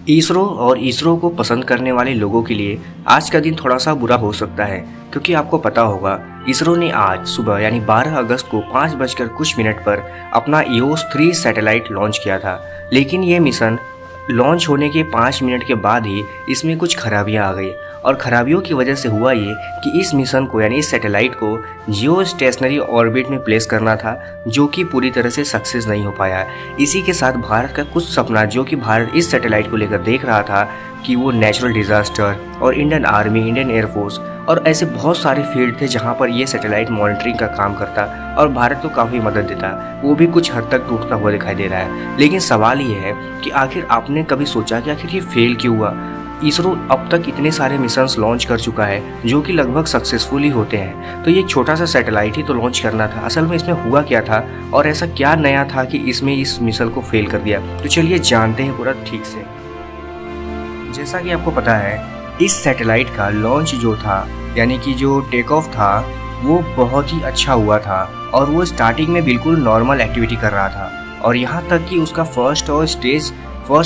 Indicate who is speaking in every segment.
Speaker 1: इसरो को पसंद करने वाले लोगों के लिए आज का दिन थोड़ा सा बुरा हो सकता है, क्योंकि आपको पता होगा इसरो ने आज सुबह यानी 12 अगस्त को 5 बजकर कुछ मिनट पर अपना EOS-3 सैटेलाइट लॉन्च किया था। लेकिन ये मिशन लॉन्च होने के 5 मिनट के बाद ही इसमें कुछ खराबियां आ गई, और खराबियों की वजह से हुआ ये कि इस मिशन को यानी इस सैटेलाइट को जियो स्टेशनरी ऑर्बिट में प्लेस करना था, जो कि पूरी तरह से सक्सेस नहीं हो पाया। इसी के साथ भारत का कुछ सपना जो कि भारत इस सैटेलाइट को लेकर देख रहा था कि वो नेचुरल डिजास्टर और इंडियन आर्मी, इंडियन एयरफोर्स और ऐसे बहुत सारे फील्ड थे जहां पर ये सैटेलाइट मॉनिटरिंग का काम करता और भारत को काफ़ी मदद देता, वो भी कुछ हद तक टूटता हुआ दिखाई दे रहा है। लेकिन सवाल ये है कि आखिर आपने कभी सोचा कि आखिर ये फेल क्यों हुआ? इसरो अब तक इतने सारे मिशंस लॉन्च कर चुका है जो कि लगभग सक्सेसफुली होते हैं, तो ये छोटा सा सैटेलाइट ही तो लॉन्च करना था। असल में इसमें हुआ क्या था और ऐसा क्या नया था कि इसमें इस मिशन को फेल कर दिया? तो चलिए जानते हैं पूरा ठीक से। जैसा कि आपको पता है, इस सैटेलाइट का लॉन्च जो था यानी कि जो टेक ऑफ था वो बहुत ही अच्छा हुआ था, और वो स्टार्टिंग में बिल्कुल नॉर्मल एक्टिविटी कर रहा था, और यहाँ तक कि उसका फर्स्ट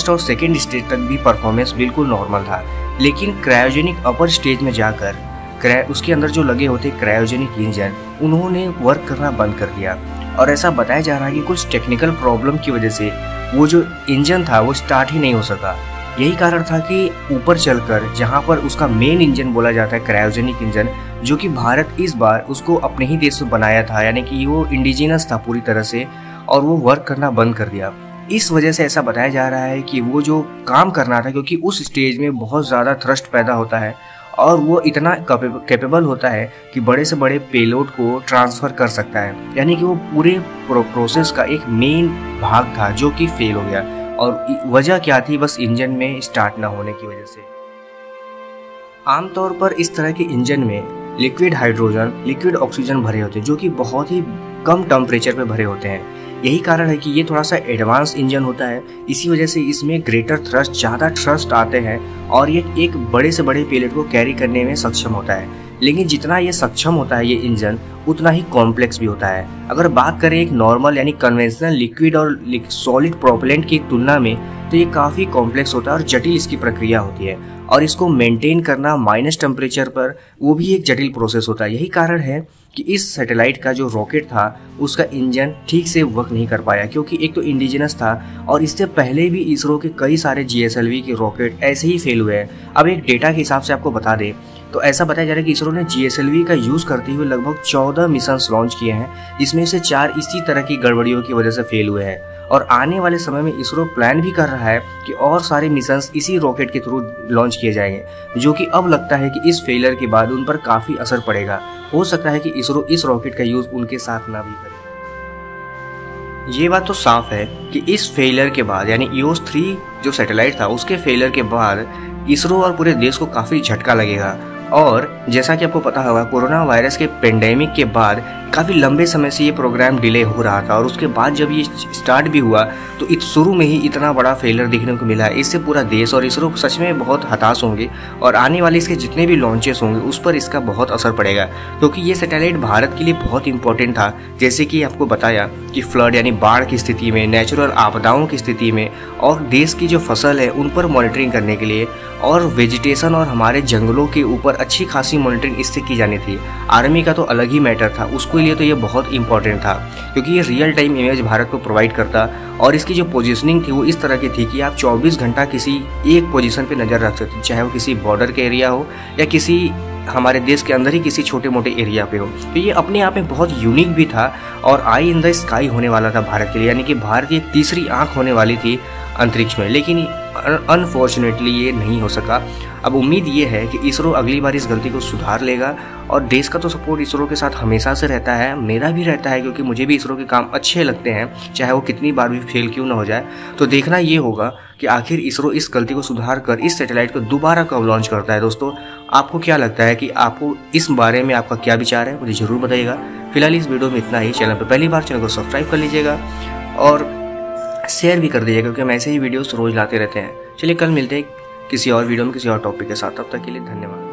Speaker 1: और सेकेंड स्टेज तक भी परफॉर्मेंस बिल्कुल नॉर्मल था। लेकिन क्रायोजेनिक अपर स्टेज में जाकर उसके अंदर जो लगे होते क्रायोजेनिक इंजन, उन्होंने वर्क करना बंद कर दिया, और ऐसा बताया जा रहा है कि कुछ टेक्निकल प्रॉब्लम की वजह से वो जो इंजन था वो स्टार्ट ही नहीं हो सका। यही कारण था कि ऊपर चलकर जहां पर उसका मेन इंजन बोला जाता है क्रायोजेनिक इंजन, जो कि भारत इस बार उसको अपने ही देश में बनाया था, यानी कि वो इंडिजिनस था पूरी तरह से, और वो वर्क करना बंद कर दिया। इस वजह से ऐसा बताया जा रहा है कि वो जो काम करना था, क्योंकि उस स्टेज में बहुत ज़्यादा थ्रस्ट पैदा होता है और वो इतना कैपेबल होता है कि बड़े से बड़े पेलोड को ट्रांसफ़र कर सकता है, यानी कि वो पूरे प्रोसेस का एक मेन भाग था जो कि फेल हो गया। और वजह क्या थी? बस इंजन में स्टार्ट ना होने की वजह से। आमतौर पर इस तरह के इंजन में लिक्विड हाइड्रोजन, लिक्विड ऑक्सीजन भरे होते हैं, जो कि बहुत ही कम टेम्परेचर पे भरे होते हैं। यही कारण है कि ये थोड़ा सा एडवांस इंजन होता है, इसी वजह से इसमें ग्रेटर थ्रस्ट, ज़्यादा थ्रस्ट आते हैं, और ये एक बड़े से बड़े पेलोड को कैरी करने में सक्षम होता है। लेकिन जितना ये सक्षम होता है ये इंजन, उतना ही कॉम्प्लेक्स भी होता है। अगर बात करें एक नॉर्मल यानी कन्वेंशनल लिक्विड और सॉलिड प्रोपेलेंट की तुलना में, तो ये काफ़ी कॉम्प्लेक्स होता है और जटिल इसकी प्रक्रिया होती है, और इसको मेंटेन करना माइनस टेम्परेचर पर वो भी एक जटिल प्रोसेस होता है। यही कारण है कि इस सैटेलाइट का जो रॉकेट था उसका इंजन ठीक से वर्क नहीं कर पाया, क्योंकि एक तो इंडिजिनस था, और इससे पहले भी इसरो के कई सारे GSLV के रॉकेट ऐसे ही फेल हुए हैं। अब एक डेटा के हिसाब से आपको बता दें तो ऐसा बताया जा रहा है कि इसरो ने GSLV का यूज़ करते हुए लगभग 14 मिशंस लॉन्च किए हैं, जिसमें से 4 इसी तरह की गड़बड़ियों की वजह से फेल हुए हैं। और आने वाले समय में इसरो प्लान भी कर रहा है कि और सारे मिशंस इसी रॉकेट के थ्रू लॉन्च किए जाएंगे, जो कि अब लगता है कि इस फेलियर के बाद उन पर काफ़ी असर पड़ेगा। हो सकता है कि इसरो इस रॉकेट का यूज़ उनके साथ ना भी करे। ये बात तो साफ है कि इस फेलियर के बाद यानी EOS-3 जो सैटेलाइट था उसके फेलियर के बाद इसरो और पूरे देश को काफ़ी झटका लगेगा। और जैसा कि आपको पता होगा, कोरोना वायरस के पेंडेमिक के बाद काफ़ी लंबे समय से ये प्रोग्राम डिले हो रहा था, और उसके बाद जब ये स्टार्ट भी हुआ तो शुरू में ही इतना बड़ा फेलियर देखने को मिला है। इससे पूरा देश और इसरो सच में बहुत हताश होंगे, और आने वाले इसके जितने भी लॉन्चेस होंगे उस पर इसका बहुत असर पड़ेगा, क्योंकि ये सैटेलाइट भारत के लिए बहुत इंपॉर्टेंट था। जैसे कि आपको बताया कि फ्लड यानी बाढ़ की स्थिति में, नेचुरल आपदाओं की स्थिति में, और देश की जो फसल है उन पर मॉनिटरिंग करने के लिए, और वेजिटेशन और हमारे जंगलों के ऊपर अच्छी खासी मॉनिटरिंग इससे की जानी थी। आर्मी का तो अलग ही मैटर था, उसके लिए तो ये बहुत इंपॉर्टेंट था, क्योंकि ये रियल टाइम इमेज भारत को प्रोवाइड करता, और इसकी जो पोजीशनिंग थी वो इस तरह की थी कि आप 24 घंटा किसी एक पोजीशन पे नज़र रख सकते, चाहे वो किसी बॉर्डर के एरिया हो या किसी हमारे देश के अंदर ही किसी छोटे मोटे एरिया पे हो। तो ये अपने आप में बहुत यूनिक भी था, और आई इन द स्काई होने वाला था भारत के लिए, यानी कि भारत की एक तीसरी आंख होने वाली थी अंतरिक्ष में। लेकिन अनफॉर्चुनेटली ये नहीं हो सका। अब उम्मीद ये है कि इसरो अगली बार इस गलती को सुधार लेगा, और देश का तो सपोर्ट इसरो के साथ हमेशा से रहता है, मेरा भी रहता है, क्योंकि मुझे भी इसरो के काम अच्छे लगते हैं, चाहे वो कितनी बार भी फेल क्यों ना हो जाए। तो देखना ये होगा कि आखिर इसरो इस गलती को सुधार कर इस सैटेलाइट को दोबारा कब लॉन्च करता है। दोस्तों, आपको क्या लगता है कि आपको इस बारे में आपका क्या विचार है, मुझे ज़रूर बताइएगा। फिलहाल इस वीडियो में इतना ही। चैनल पर पहली बार, चैनल को सब्सक्राइब कर लीजिएगा और शेयर भी कर दीजिएगा, क्योंकि हम ऐसे ही वीडियोस रोज लाते रहते हैं। चलिए कल मिलते हैं किसी और वीडियो में किसी और टॉपिक के साथ। तब तक के लिए धन्यवाद।